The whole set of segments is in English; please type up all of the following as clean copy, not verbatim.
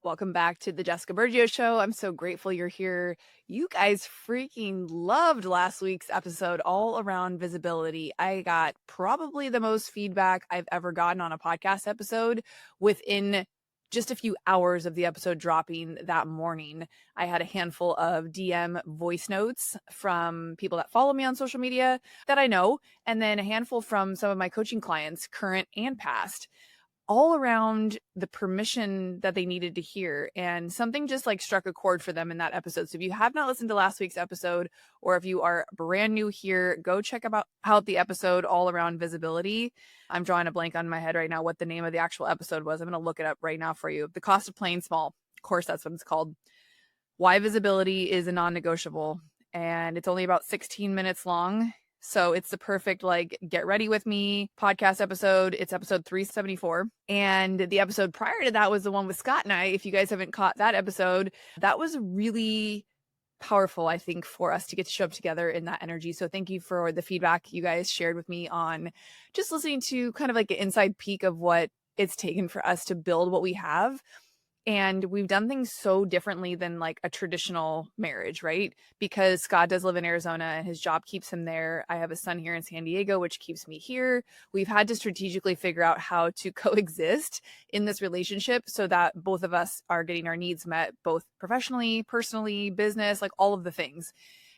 Welcome back to the Jessica Burgio Show. I'm so grateful you're here. You guys freaking loved last week's episode all around visibility. I got probably the most feedback I've ever gotten on a podcast episode within just a few hours of the episode dropping that morning. I had a handful of DM voice notes from people that follow me on social media that I know, and then a handful from some of my coaching clients, current and past, all around the permission that they needed to hear. And something just like struck a chord for them in that episode. So if you have not listened to last week's episode, or if you are brand new here, go check out the episode all around visibility. I'm drawing a blank on my head right now what the name of the actual episode was. I'm going to look it up right now for you. The Cost of Playing Small. Of course, that's what it's called. Why visibility is a non-negotiable. And it's only about 16 minutes long. So it's the perfect, like, get ready with me podcast episode. It's episode 374. And the episode prior to that was the one with Scott and I. If you guys haven't caught that episode, that was really powerful, I think, for us to get to show up together in that energy. So thank you for the feedback you guys shared with me on just listening to kind of like an inside peek of what it's taken for us to build what we have. And we've done things so differently than like a traditional marriage, right? Because Scott does live in Arizona and his job keeps him there. I have a son here in San Diego, which keeps me here. We've had to strategically figure out how to coexist in this relationship so that both of us are getting our needs met, both professionally, personally, business, like all of the things.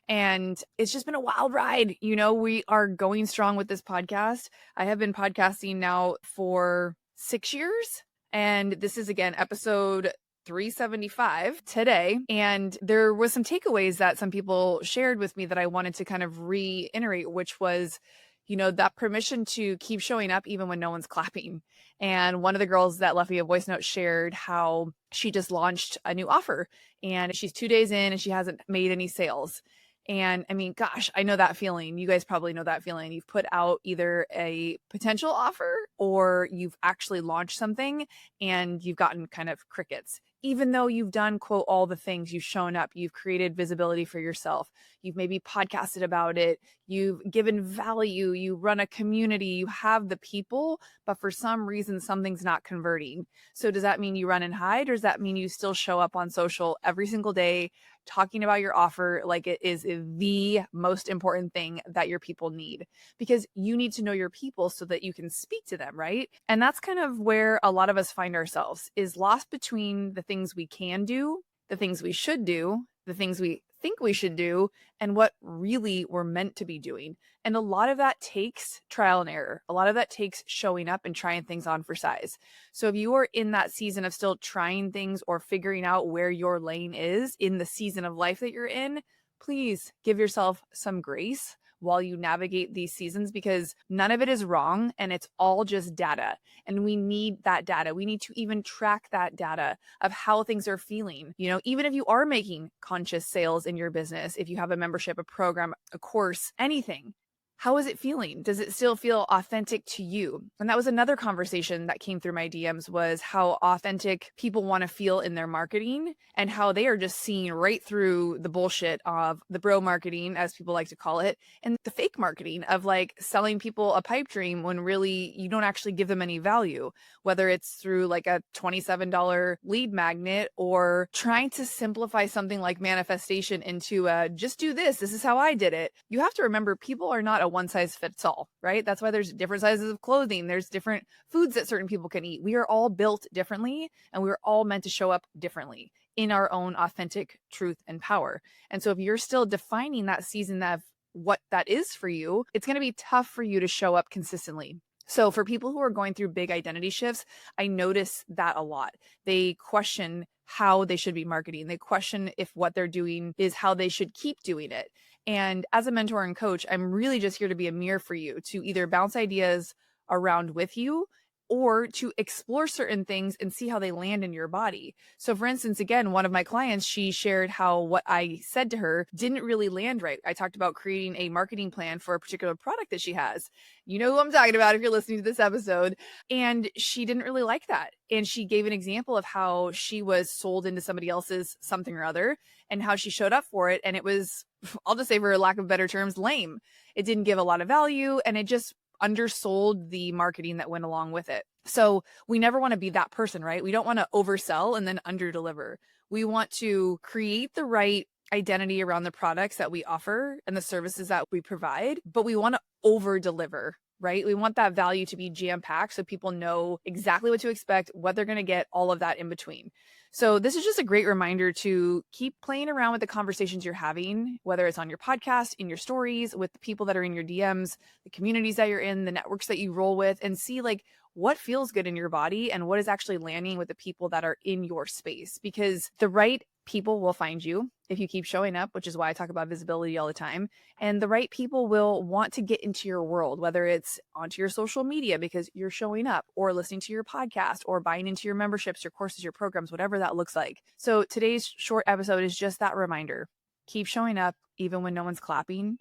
And it's just been a wild ride. You know, we are going strong with this podcast. I have been podcasting now for 6 years. And this is, again, episode 375 today. And there was some takeaways that some people shared with me that I wanted to kind of reiterate, which was, you know, that permission to keep showing up even when no one's clapping. And one of the girls that left me a voice note shared how she just launched a new offer and she's 2 days in and she hasn't made any sales. And I mean, gosh, I know that feeling. You guys probably know that feeling. You've put out either a potential offer or you've actually launched something and you've gotten kind of crickets. Even though you've done, quote, all the things, you've shown up, you've created visibility for yourself, you've maybe podcasted about it, you've given value, you run a community, you have the people, but for some reason, something's not converting. So does that mean you run and hide, or does that mean you still show up on social every single day, talking about your offer like it is the most important thing that your people need? Because you need to know your people so that you can speak to them, right? And that's kind of where a lot of us find ourselves, is lost between the things we can do, the things we should do, the things we think we should do, and what really we're meant to be doing. And a lot of that takes trial and error. A lot of that takes showing up and trying things on for size. So if you are in that season of still trying things or figuring out where your lane is in the season of life that you're in, please give yourself some grace while you navigate these seasons, because none of it is wrong and it's all just data. And we need that data. We need to even track that data of how things are feeling. You know, even if you are making conscious sales in your business, if you have a membership, a program, a course, anything, how is it feeling? Does it still feel authentic to you? And that was another conversation that came through my DMs, was how authentic people want to feel in their marketing and how they are just seeing right through the bullshit of the bro marketing, as people like to call it, and the fake marketing of like selling people a pipe dream when really you don't actually give them any value, whether it's through like a $27 lead magnet or trying to simplify something like manifestation into a just do this. This is how I did it. You have to remember, people are not a one size fits all, right? That's why there's different sizes of clothing. There's different foods that certain people can eat. We are all built differently and we're all meant to show up differently in our own authentic truth and power. And so if you're still defining that season of what that is for you, it's going to be tough for you to show up consistently. So for people who are going through big identity shifts, I notice that a lot. They question how they should be marketing. They question if what they're doing is how they should keep doing it. And as a mentor and coach, I'm really just here to be a mirror for you, to either bounce ideas around with you or to explore certain things and see how they land in your body. So for instance, again, one of my clients, she shared how what I said to her didn't really land right. I talked about creating a marketing plan for a particular product that she has. You know who I'm talking about if you're listening to this episode. And she didn't really like that. And she gave an example of how she was sold into somebody else's something or other and how she showed up for it. And it was, I'll just say for lack of better terms, lame. It didn't give a lot of value and it just undersold the marketing that went along with it. So we never want to be that person, right? We don't want to oversell and then underdeliver. We want to create the right identity around the products that we offer and the services that we provide, but we want to over deliver, right? We want that value to be jam packed so people know exactly what to expect, what they're going to get, all of that in between. So this is just a great reminder to keep playing around with the conversations you're having, whether it's on your podcast, in your stories, with the people that are in your DMs, the communities that you're in, the networks that you roll with, and see like what feels good in your body and what is actually landing with the people that are in your space, because the right people will find you if you keep showing up, which is why I talk about visibility all the time. And the right people will want to get into your world, whether it's onto your social media because you're showing up, or listening to your podcast, or buying into your memberships, your courses, your programs, whatever that looks like. So today's short episode is just that reminder. Keep showing up even when no one's clapping,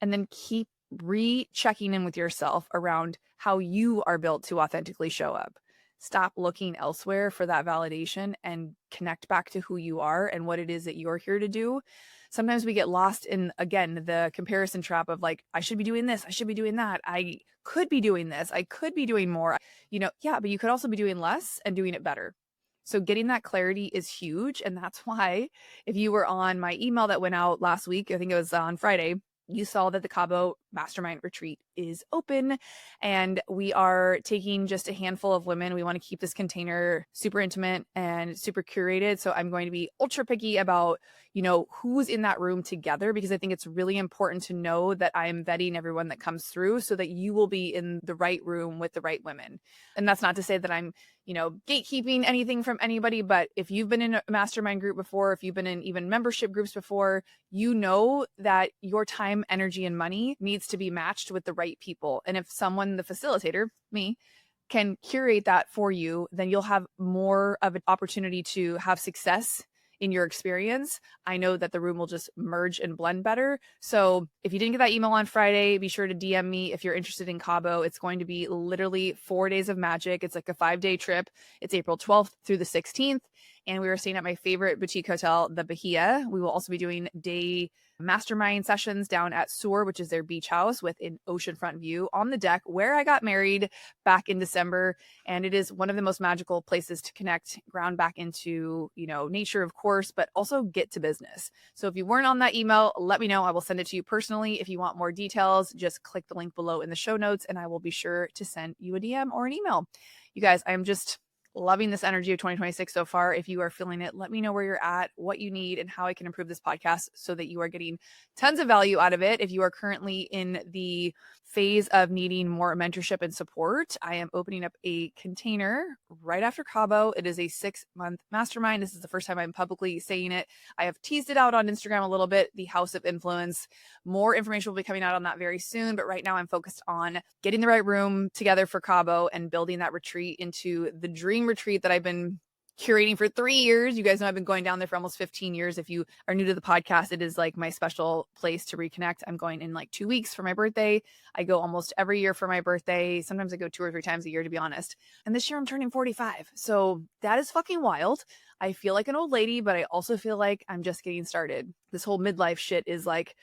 and then keep rechecking in with yourself around how you are built to authentically show up. Stop looking elsewhere for that validation and connect back to who you are and what it is that you're here to do. Sometimes we get lost in, again, the comparison trap of like, I should be doing this, I should be doing that, I could be doing this, I could be doing more. Yeah, but you could also be doing less and doing it better. So getting that clarity is huge. And that's why if you were on my email that went out last week, I think it was on Friday, you saw that the Cabo Mastermind Retreat is open, and we are taking just a handful of women. We want to keep this container super intimate and super curated. So I'm going to be ultra picky about, who's in that room together, because I think it's really important to know that I am vetting everyone that comes through so that you will be in the right room with the right women. And that's not to say that I'm, gatekeeping anything from anybody, but if you've been in a mastermind group before, if you've been in even membership groups before, you know that your time, energy, and money needs to be matched with the right people. And if someone, the facilitator, me, can curate that for you, then you'll have more of an opportunity to have success in your experience. I know that the room will just merge and blend better. So if you didn't get that email on Friday, be sure to DM me if you're interested in Cabo. It's going to be literally 4 days of magic. It's like a 5-day trip. It's April 12th through the 16th. And we are staying at my favorite boutique hotel, the Bahia. We will also be doing day mastermind sessions down at Sur, which is their beach house with an oceanfront view on the deck, where I got married back in December. And it is one of the most magical places to connect, ground back into, nature, of course, but also get to business. So if you weren't on that email, let me know. I will send it to you personally. If you want more details, just click the link below in the show notes, and I will be sure to send you a DM or an email. You guys, I am just loving this energy of 2026 so far. If you are feeling it, let me know where you're at, what you need, and how I can improve this podcast so that you are getting tons of value out of it. If you are currently in the phase of needing more mentorship and support, I am opening up a container right after Cabo. It is a 6-month mastermind. This is the first time I'm publicly saying it. I have teased it out on Instagram a little bit, the House of Influence. More information will be coming out on that very soon, but right now I'm focused on getting the right room together for Cabo and building that retreat into the dream retreat that I've been curating for 3 years. You guys know I've been going down there for almost 15 years. If you are new to the podcast, it is like my special place to reconnect. I'm going in like 2 weeks for my birthday. I go almost every year for my birthday. Sometimes I go 2 or 3 times a year, to be honest. And this year I'm turning 45. So that is fucking wild. I feel like an old lady, but I also feel like I'm just getting started. This whole midlife shit is like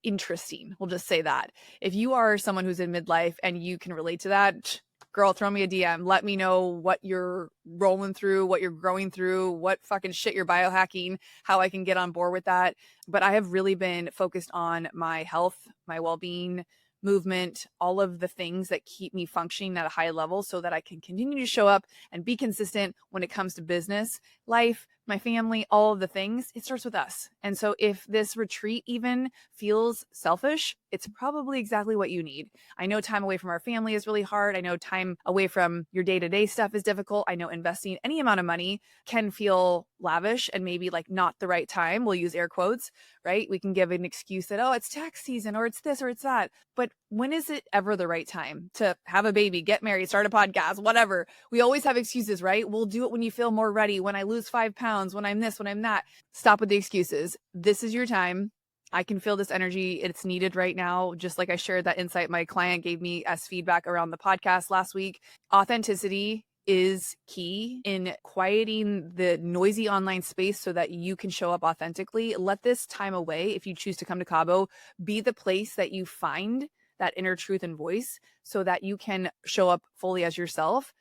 interesting. We'll just say that. If you are someone who's in midlife and you can relate to that, girl, throw me a DM. Let me know what you're rolling through, what you're growing through, what fucking shit you're biohacking, how I can get on board with that. But I have really been focused on my health, my well-being, movement, all of the things that keep me functioning at a high level so that I can continue to show up and be consistent when it comes to business, life, my family, all of the things. It starts with us. And so if this retreat even feels selfish, it's probably exactly what you need. I know time away from our family is really hard. I know time away from your day-to-day stuff is difficult. I know investing any amount of money can feel lavish and maybe like not the right time. We'll use air quotes, right? We can give an excuse that, oh, it's tax season, or it's this or it's that. But when is it ever the right time to have a baby, get married, start a podcast, whatever? We always have excuses, right? We'll do it when you feel more ready, when I lose 5 pounds, when I'm this, when I'm that. Stop with the excuses. This is your time. I can feel this energy. It's needed right now. Just like I shared that insight my client gave me as feedback around the podcast last week. Authenticity is key in quieting the noisy online space so that you can show up authentically. Let this time away, if you choose to come to Cabo, be the place that you find that inner truth and voice so that you can show up fully as yourself.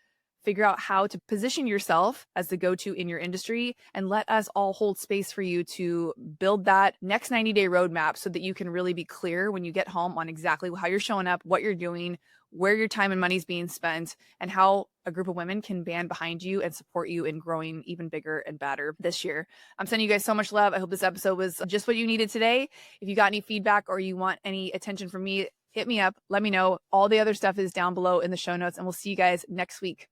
Figure out how to position yourself as the go-to in your industry, and let us all hold space for you to build that next 90-day roadmap so that you can really be clear when you get home on exactly how you're showing up, what you're doing, where your time and money is being spent, and how a group of women can band behind you and support you in growing even bigger and badder this year. I'm sending you guys so much love. I hope this episode was just what you needed today. If you got any feedback or you want any attention from me, hit me up. Let me know. All the other stuff is down below in the show notes, and we'll see you guys next week.